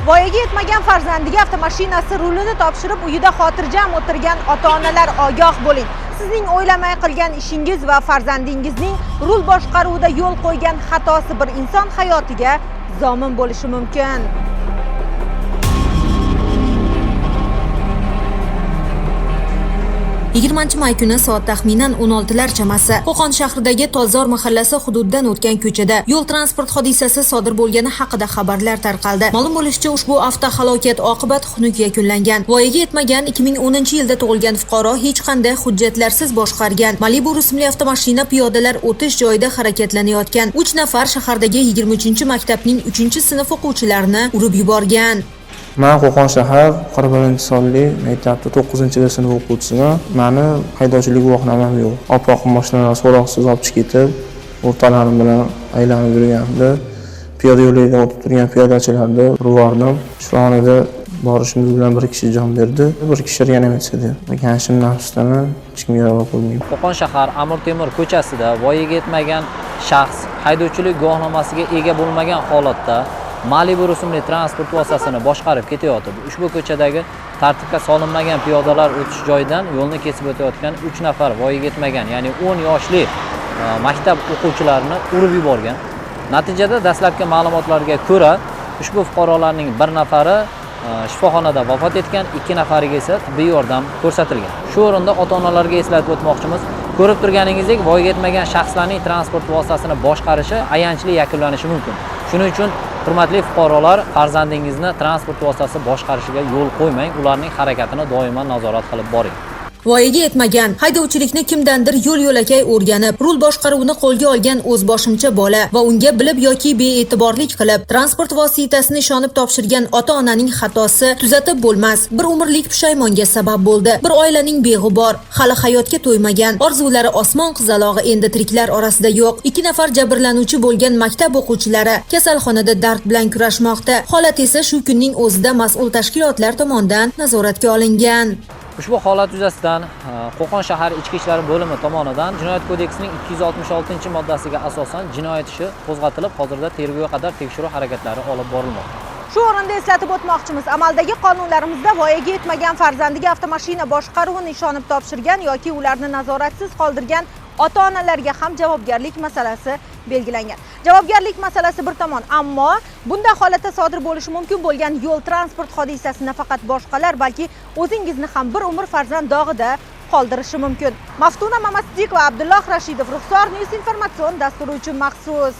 Voyaga yetmagan farzandiga avtomashinasi rulini topshirib, uyida xotirjam o'tirgan ota-onalar ogoh bo'ling. Sizning o'ylamay qilgan ishingiz va farzandingizning rul boshqaruvida yo'l qo'ygan xatosi bir inson hayotiga zomin bo'lishi mumkin. May kuni soat taxminan 16lar chamasi Qo'qon shahridagi Tolzor mahallasi hududidan o'tgan ko'chada yo'l transport hodisasi sodir bo'lgani haqida xabarlar tarqaldi. Ma'lum bo'lishicha, ushbu avtohalokat oqibat xunuk yakunlangan. Voyaga yetmagan 2010-yilda tug'ilgan fuqaro hech qanday hujjatlarsiz boshqargan Malibu rusumli avtomashina piyodalar o'tish joyida harakatlanayotgan 3 nafar shahardagi 23-maktabning 3-sinf o'quvchilarini urib yuborgan. Men Qo'qon shahar 41-sonli maktabda 9-sinf o'quvchisiman. Meni haydovchilik guvohnomam yo'q. Oppoq mashinalar so'roqsiz olib chiqib ketib, o'rtalarim bilan aylanib yurganda, piyoda yo'lida o'tib turgan piyodachilarni urib, shifoxonaga borishimiz bilan bir kishi jon berdi, bir kishi reanimatsiyada. Ganishim nafsdaman, hech kimga javob bo'lmaydi. Qo'qon shahar Amir Temur ko'chasida voyaga yetmagan shaxs haydovchilik guvohnomasiga ega bo'lmagan holatda Malibu rusumli transport vositasini boshqarib ketayotib, ushbu ko'chadagi tartibga solinmagan piyodalar o'tish joyidan yo'lni kesib o'tayotgan 3 nafar voyaga yetmagan, ya'ni 10 yoshli maktab o'quvchilarini urib yuborgan. Natijada dastlabki ma'lumotlarga ko'ra, ushbu fuqarolarning bir nafari shifoxonada vafot etgan, 2 nafariga esa tibbiy yordam ko'rsatilgan. Shu o'rinda ota-onalarga eslatib o'tmoqchimiz, ko'rib turganingizdek, voyaga yetmagan shaxslarning transport vositasini boshqarishi ayanchli yakunlanishi mumkin. Shuning uchun hurmatli fuqarolar, farzandingizni transport vositasi boshqarishiga yo'l qo'ymang, ularning harakatini doimo nazorat qilib boring. Voyaga yetmagan, haydovchilikni kimdandir yo'l-yo'lakay o'rganib, rul boshqaruvini qo'lga olgan o'zboshimcha bola va unga bilib yoki bee'tiborlik qilib transport vositasini ishonib topshirgan ota-onaning xatosi tuzatib bo'lmas, bir umrlik pushaymonga sabab bo'ldi. Bir oilaning beg'ubor, hali hayotga to'ymagan, orzulari osmon qizalog'i endi tiriklar orasida yo'q. 2 nafar jabrlanuvchi bo'lgan maktab o'quvchilari kasalxonada dard bilan kurashmoqda. Holat esa shu kunning o'zida mas'ul tashkilotlar tomonidan nazoratga olingan. Ushbu holat yuzasidan Qo'qon shahar Ichki ishlar bo'limi tomonidan Jinoyat kodeksining 266-moddasiga asosan jinoyat ishi qo'zg'atilib, hozirda tergovga qadar tekshiruv harakatlari olib borilmoqda. Shu o'rinda eslatib o'tmoqchimiz, amaldagi qonunlarimizda voyaga yetmagan farzandiga avtomashina boshqaruvini ishonib topshirgan yoki ularni nazoratsiz qoldirgan ota-onalarga ham javobgarlik masalasi belgilangan. Javobgarlik masalasi bir tomon, ammo bunday holatda sodir bo'lishi mumkin bo'lgan yo'l transport hodisasi nafaqat boshqalar, balki o'zingizni ham bir umr farzand dog'ida qoldirishi mumkin. Maftuna Mamasdik va Abdulloh Rashidov, Ruxsor News informatsion dasturi uchun maxsus.